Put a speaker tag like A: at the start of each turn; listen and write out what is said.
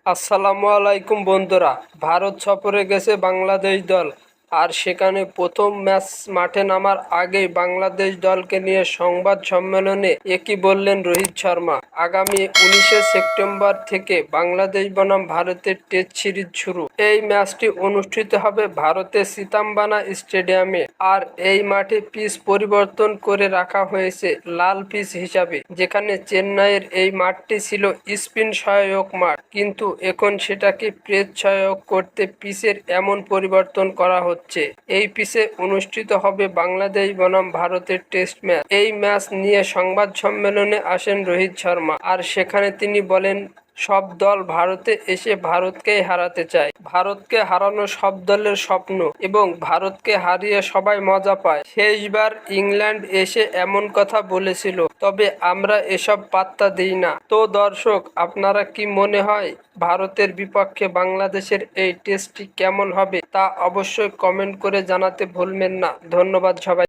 A: আসসালামু আলাইকুম বন্ধুরা। ভারত সফরে গেছে বাংলাদেশ দল। আর সেখানে প্রথম ম্যাচ মাঠে নামার আগেই বাংলাদেশ দলকে নিয়ে সংবাদ সম্মেলনে একই বললেন রোহিত শর্মা। আগামী 19শে সেপ্টেম্বর থেকে বাংলাদেশ বনাম ভারতের টেস্ট সিরিজ শুরু। এই ম্যাচটি অনুষ্ঠিত হবে ভারতের সিতাম্বানা স্টেডিয়ামে। আর এই মাঠে পিচ পরিবর্তন করে রাখা হয়েছে লাল পিচ হিসাবে, যেখানে চেন্নাইয়ের এই মাঠটি ছিল স্পিন সহায়ক মাঠ, কিন্তু এখন সেটাকে পেস সহায়ক করতে পিচের এমন পরিবর্তন করা হচ্ছে। এই পিচে অনুষ্ঠিত হবে বাংলাদেশ বনাম ভারতের টেস্ট ম্যাচ। এই ম্যাচ নিয়ে সংবাদ সম্মেলনে আসেন রোহিত শর্মা, আর সেখানে তিনি বলেন, সব দল ভারতে এসে ভারতকেই হারাতে চায়। ভারতকে হারানো সব দলের স্বপ্ন এবং ভারতকে হারিয়ে সবাই মজা পায়। শেষবার ইংল্যান্ড এসে এমন কথা বলেছিল, তবে আমরা এসব পাত্তা দিই না। তো দর্শক, আপনারা কি মনে হয় ভারতের বিপক্ষে বাংলাদেশের এই টেস্টটি কেমন হবে তা অবশ্যই কমেন্ট করে জানাতে ভুলবেন না। ধন্যবাদ সবাই।